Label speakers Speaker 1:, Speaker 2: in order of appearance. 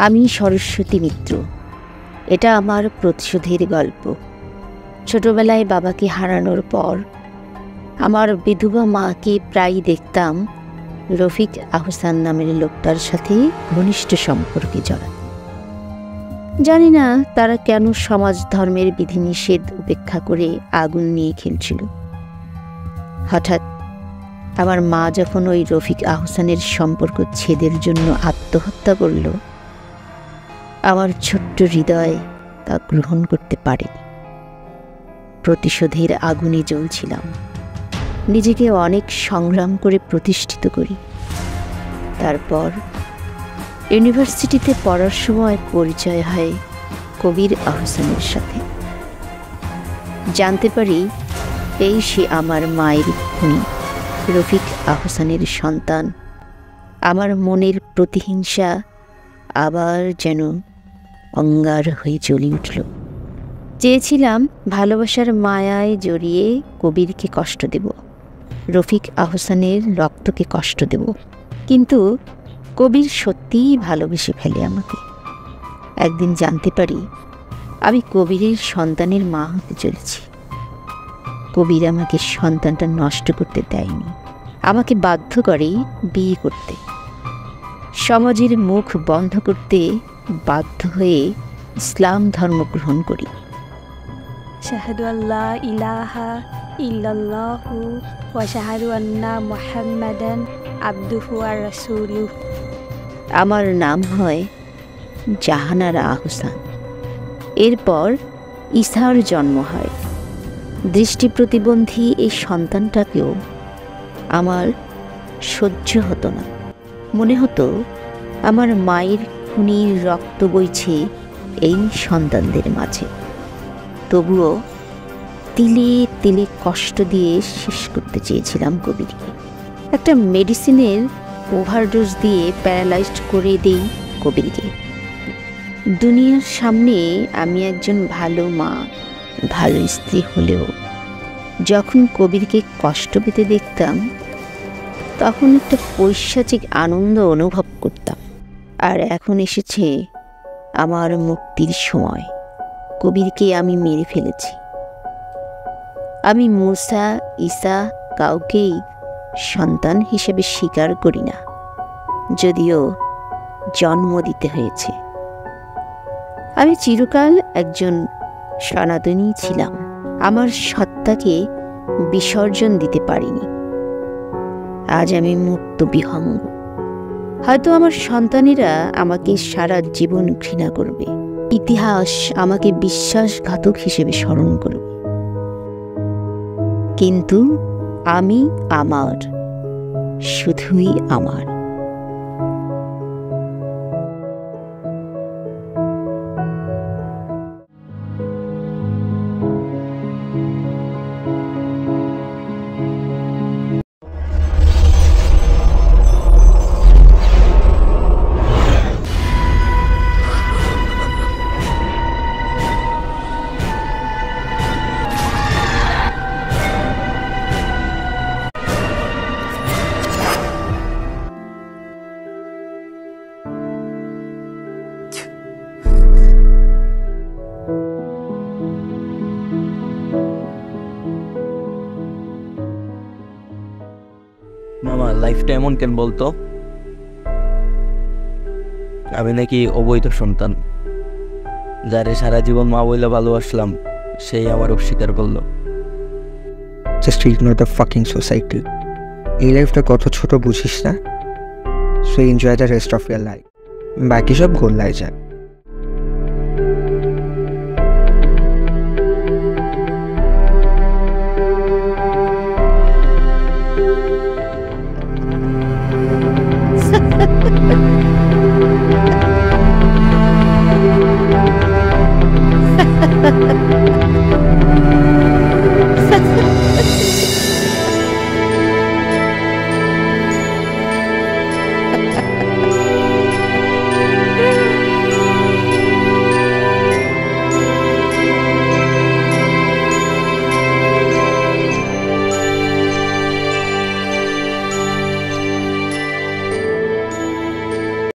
Speaker 1: আমি সরস্বতী মিত্র। এটা আমার প্রতিশোধের গল্প। ছোটবেলায় বাবাকে হারানোর পর আমার বিধবা মাকে প্রায়ই দেখতাম রফিক আহসান নামের লোকটার সাথে ঘনিষ্ঠ সম্পর্কে জড়াতে। জানি না তারা কেন সমাজ ধর্মের বিধিনিষেধ উপেক্ষা করে আগুন নিয়ে খেলছিল। হঠাৎ আমার মা যখন ওই রফিক আহসানের সম্পর্ক ছেদের জন্য আত্মহত্যা করল, আমার ছোট্ট হৃদয় তা গ্রহণ করতে পারেনি। প্রতিশোধের আগুনে জ্বলছিলাম। নিজেকে অনেক সংগ্রাম করে প্রতিষ্ঠিত করি। তারপর ইউনিভার্সিটিতে পড়ার সময় পরিচয় হয় কবির আহসানের সাথে। জানতে পারি এই সে আমার মায়ের খুনি রফিক আহসানের সন্তান। আমার মনের প্রতিহিংসা আবার যেন অঙ্গার হয়ে জ্বলে উঠল। চেয়েছিলাম ভালোবাসার মায়ায় জড়িয়ে কবিরকে কষ্ট দেব, রফিক আহসানের রক্তকে কষ্ট দেব। কিন্তু কবির সত্যিই ভালোবেসে ফেলে আমাকে। একদিন জানতে পারি আমি কবিরের সন্তানের মা হতে চলেছি। কবির আমাকে সন্তানটা নষ্ট করতে দেয়নি, আমাকে বাধ্য করে বিয়ে করতে। সমাজের মুখ বন্ধ করতে বাধ্য হয়ে ইসলাম ধর্ম গ্রহণ করি।
Speaker 2: শাহাদু আল্লাহ ইলাহা ইল্লাল্লাহু ওয়া শাহাদু আন্না মুহাম্মাদান আবদুহু ওয়া রাসূলুহু।
Speaker 1: আমার নাম হয় জাহানারা আহসান। এরপর ঈসার জন্ম হয়। দৃষ্টি প্রতিবন্ধী এই সন্তানটাকেও আমার সহ্য হতো না। মনে হতো আমার মায়ের খুনির রক্ত বইছে এই সন্তানদের মাঝে। তবুও তিলে তিলে কষ্ট দিয়ে শেষ করতে চেয়েছিলাম কবিরকে। একটা মেডিসিনের ওভারডোজ দিয়ে প্যারালাইজড করে দেই কবিরকে। দুনিয়ার সামনে আমি একজন ভালো মা, ভালো স্ত্রী হলেও যখন কবিরকে কষ্ট পেতে দেখতাম তখন একটা পৈশাচিক আনন্দ অনুভব করতাম। আর এখন এসেছে আমার মুক্তির সময়। কবিরকে আমি মেরে ফেলেছি। আমি মুসা ঈসা কাউকেই সন্তান হিসেবে স্বীকার করি না, যদিও জন্ম দিতে হয়েছে। আমি চিরকাল একজন সনাতনী ছিলাম। আমার সত্তাকে বিসর্জন দিতে পারিনি। আজ আমি মুক্ত বিহঙ্গ। হয়তো আমার সন্তানেরা আমাকে সারা জীবন ঘৃণা করবে, ইতিহাস আমাকে বিশ্বাসঘাতক হিসেবে স্মরণ করবে, কিন্তু আমি আমার, শুধুই আমার।
Speaker 3: মামা, লাইফটা এমন কেন বলতো? আমি নাকি অবৈধ সন্তান, যারে সারা জীবন মা বইলে ভালোবাসলাম, সেই আমার অস্বীকার করলো।
Speaker 4: Just ignore the fucking society. এই লাইফটা কত ছোট বুঝিস না? So enjoy the rest of year life, বাকি সব গোল্লায় যায়।